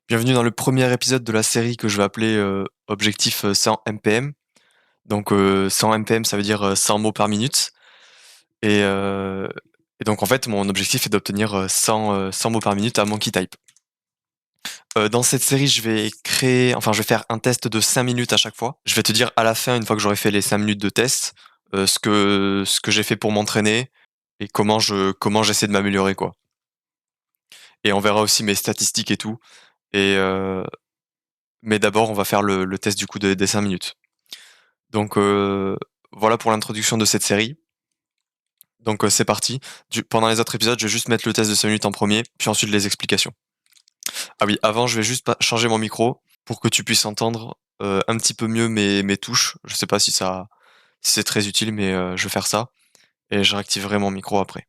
Bienvenue dans le premier épisode de la série que je vais appeler Objectif 100 mpm. Donc 100 mpm, ça veut dire 100 mots par minute. Et, euh, et donc en fait, mon objectif est d'obtenir 100 mots par minute à Monkey Type. Dans cette série, je vais faire un test de 5 minutes à chaque fois. Je vais te dire à la fin, une fois que j'aurai fait les 5 minutes de test, ce que j'ai fait pour m'entraîner et comment j'essaie de m'améliorer, quoi. Et on verra aussi mes statistiques et tout. Et, mais d'abord, on va faire le test du coup des 5 minutes. Donc voilà pour l'introduction de cette série. Donc c'est parti. Pendant les autres épisodes, je vais juste mettre le test de 5 minutes en premier, puis ensuite les explications. Ah oui, avant, je vais juste changer mon micro pour que tu puisses entendre un petit peu mieux mes touches. Je sais pas si c'est très utile, mais je vais faire ça. Et je réactiverai mon micro après.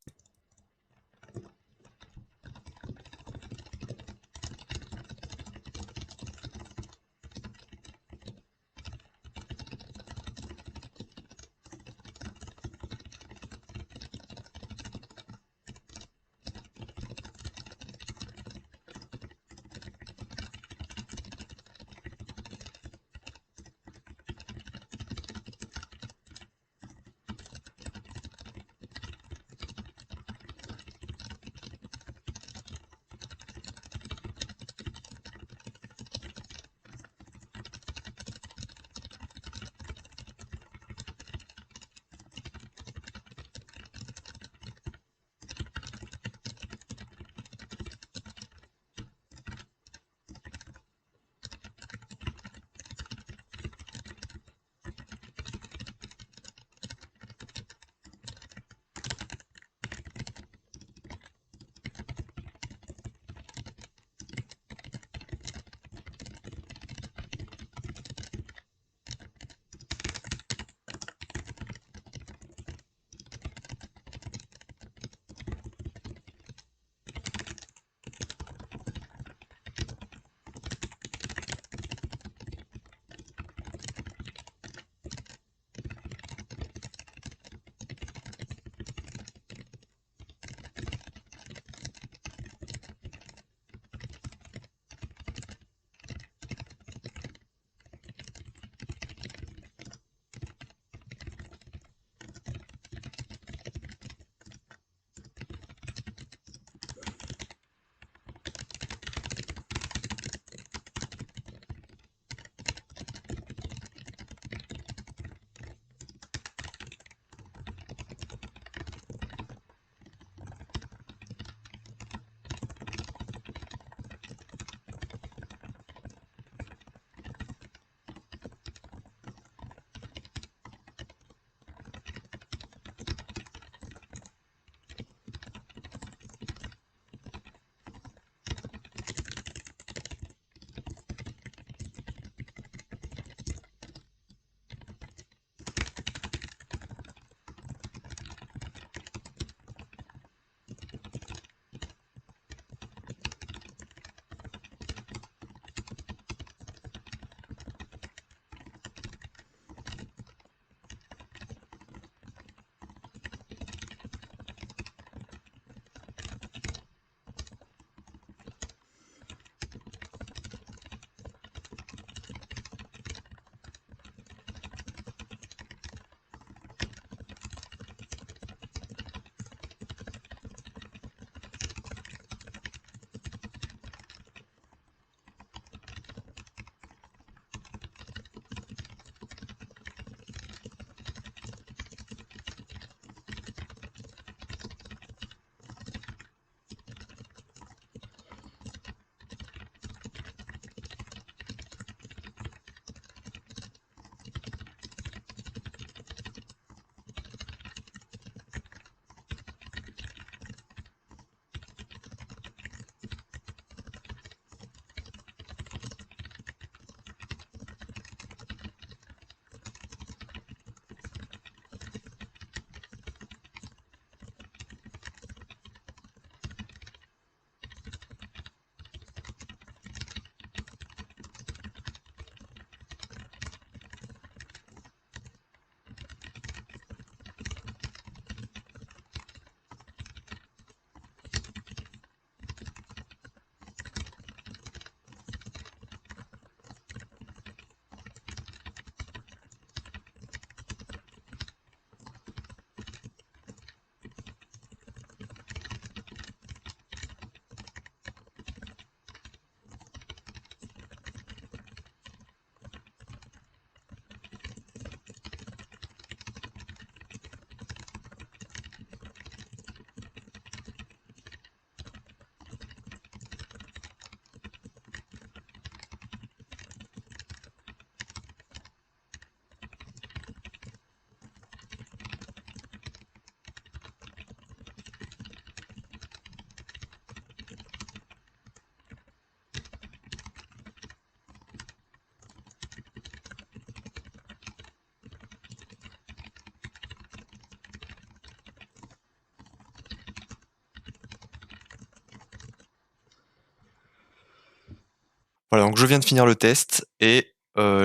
Voilà, donc je viens de finir le test et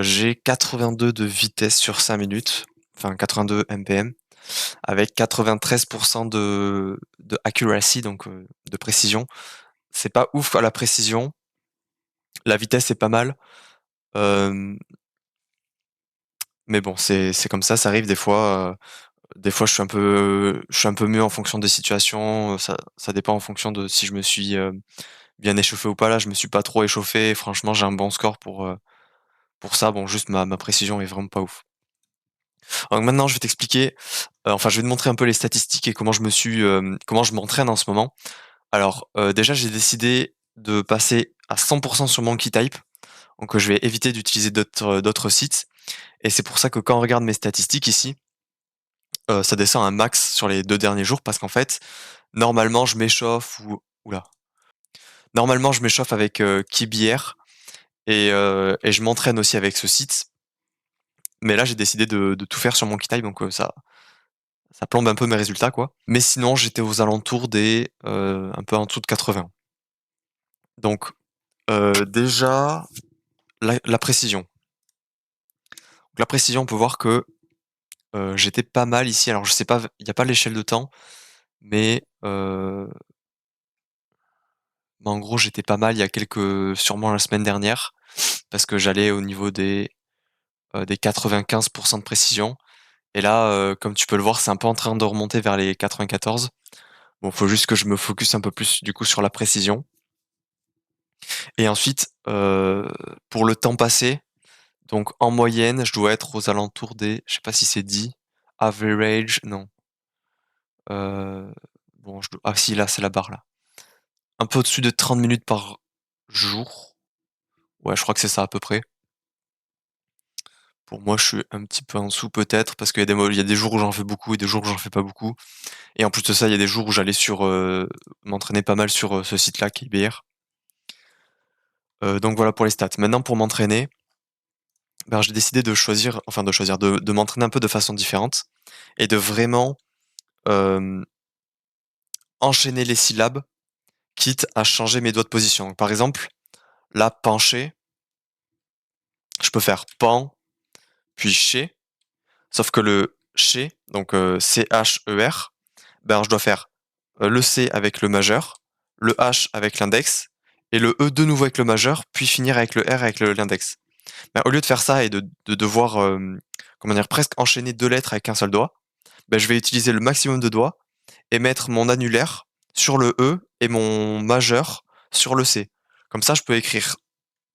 j'ai 82 de vitesse sur 5 minutes, enfin 82 mpm, avec 93 de accuracy, donc de précision. C'est pas ouf à la précision. La vitesse est pas mal, hem, mais bon, c'est comme ça arrive des fois je suis un peu mieux en fonction des situations, ça dépend en fonction de si je me suis, bien échauffé ou pas. Là, je me suis pas trop échauffé, franchement, j'ai un bon score pour ça. Bon, juste ma précision est vraiment pas ouf. Donc maintenant, je vais t'expliquer, enfin, je vais te montrer un peu les statistiques et comment je m'entraîne en ce moment. Alors, déjà, j'ai décidé de passer à 100 sur Monkey Type, donc je vais éviter d'utiliser d'autres sites et c'est pour ça que quand on regarde mes statistiques ici, ça descend un max sur les 2 derniers jours parce qu'en fait, normalement, je m'échauffe ou ouh normalement, je m'échauffe avec, Kibier et je m'entraîne aussi avec ce site. Mais là, j'ai décidé de tout faire sur Monkey Type, donc ça plombe un peu mes résultats, quoi. Mais sinon, j'étais aux alentours des, un peu en dessous de 80. Donc, déjà, la précision. Donc la précision, on peut voir que, j'étais pas mal ici. Alors je sais pas, il y a pas l'échelle de temps, mais, en gros, j'étais pas mal il y a sûrement la semaine dernière, parce que j'allais au niveau des 95 de précision et là, comme tu peux le voir, c'est un peu en train de remonter vers les 94. Bon, faut juste que je me focus un peu plus, du coup, sur la précision et ensuite, pour le temps passé, donc en moyenne, je dois être aux alentours des je sais pas si c'est 10, average, non, heu, bon, ah si, là, c'est la barre, là. Un peu au-dessus de 30 minutes par jour. Ouais, je crois que c'est ça à peu près. Pour moi, je suis un petit peu en dessous peut-être parce qu'il y a des jours où j'en fais beaucoup et des jours où j'en fais pas beaucoup et en plus de ça, il y a des jours où j'allais m'entraîner pas mal sur, ce site-là qui est IBR. Donc voilà pour les stats. Maintenant pour m'entraîner, ben, j'ai décidé de m'entraîner un peu de façon différente et de vraiment, hem, enchaîner les syllabes, quitte à changer mes doigts de position. Donc, par exemple, là, pencher, je peux faire pen, puis ché, sauf que le ché, donc C-H-E-R, ben, je dois faire, le C avec le majeur, le H avec l'index et le E de nouveau avec le majeur, puis finir avec le R avec l'index. Bah, au lieu de faire ça et de devoir, comment dire? Presque enchaîner 2 lettres avec un seul doigt, bah, je vais utiliser le maximum de doigts et mettre mon annulaire sur le E et mon majeur sur le C. Comme ça, je peux écrire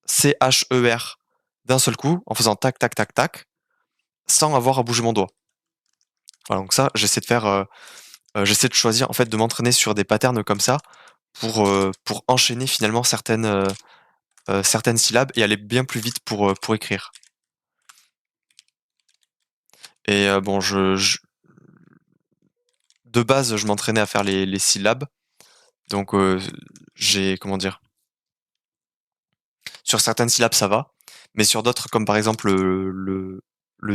C-H-E-R d'un seul coup en faisant tac, tac, tac, tac, sans avoir à bouger mon doigt. Voilà, donc ça, j'essaie de choisir, en fait, de m'entraîner sur des patterns comme ça pour enchaîner finalement certaines syllabes et aller bien plus vite pour écrire. Et bon, de base, je m'entraînais à faire les syllabes, donc j'ai comment dire? Sur certaines syllabes, ça va, mais sur d'autres, comme par exemple, le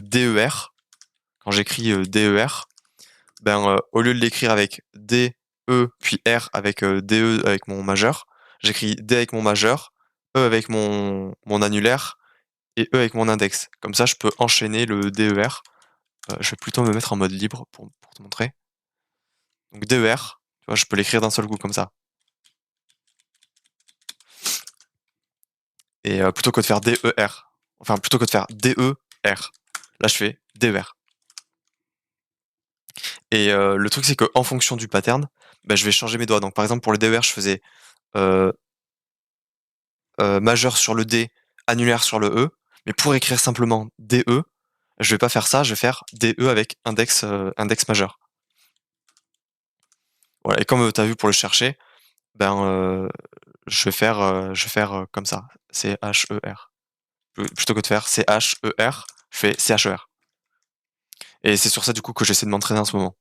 DER, quand j'écris, DER, ben, au lieu de l'écrire avec D, E, puis R avec, DE avec mon majeur, j'écris D avec mon majeur, E avec mon annulaire et E avec mon index. Comme ça, je peux enchaîner le DER. Je vais plutôt me mettre en mode libre pour te montrer. Donc DER, tu vois, je peux l'écrire d'un seul coup comme ça. Et plutôt que de faire DER, enfin plutôt que de faire DER, là je fais DER. Et le truc c'est qu'en fonction du pattern, bah, je vais changer mes doigts. Donc par exemple pour le DER, je faisais euh, majeur sur le D, annulaire sur le E. Mais pour écrire simplement DE, je vais pas faire ça, je vais faire DE avec index majeur. Voilà. Et comme tu as vu pour le chercher, ben je vais faire comme ça, C-H-E-R. Plutôt que de faire C-H-E-R, je fais C-H-E-R. Et c'est sur ça du coup que j'essaie de m'entraîner en ce moment.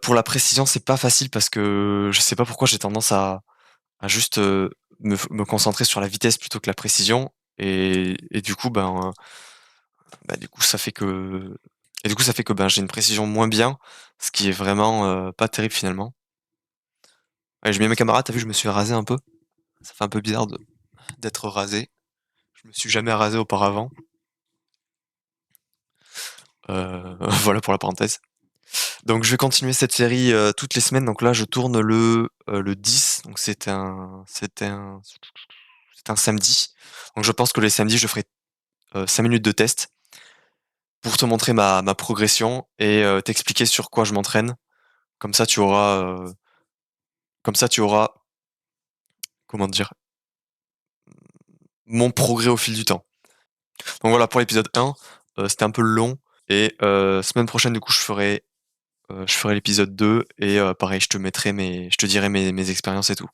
Pour la précision, c'est pas facile parce que je sais pas pourquoi j'ai tendance à juste, me concentrer sur la vitesse plutôt que la précision et du coup, du coup, ça fait que, ben, j'ai une précision moins bien, ce qui est vraiment, pas terrible finalement. Ouais, j'ai mis mes camarades, tu vu, je me suis rasé un peu. Ça fait un peu bizarre de d'être rasé. Je me suis jamais rasé auparavant. Voilà pour la parenthèse. Donc je vais continuer cette série, toutes les semaines. Donc là, je tourne le 10, donc c'est un samedi. Donc je pense que les samedis, je ferai, 5 minutes de test pour te montrer ma progression et t'expliquer sur quoi je m'entraîne. Comme ça, tu auras, comme ça, tu auras, comment dire? Mon progrès au fil du temps. Donc voilà pour l'épisode 1, c'était un peu long et semaine prochaine, du coup, je ferai l'épisode 2 et pareil, je te dirai mes expériences et tout.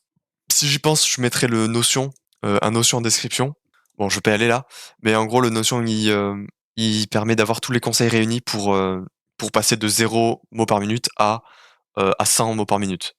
Si j'y pense, je mettrai le Notion, un Notion en description. Bon, je vais pas y aller là, mais en gros, le Notion, il permet d'avoir tous les conseils réunis pour passer de 0 mots par minute à 100 mots par minute.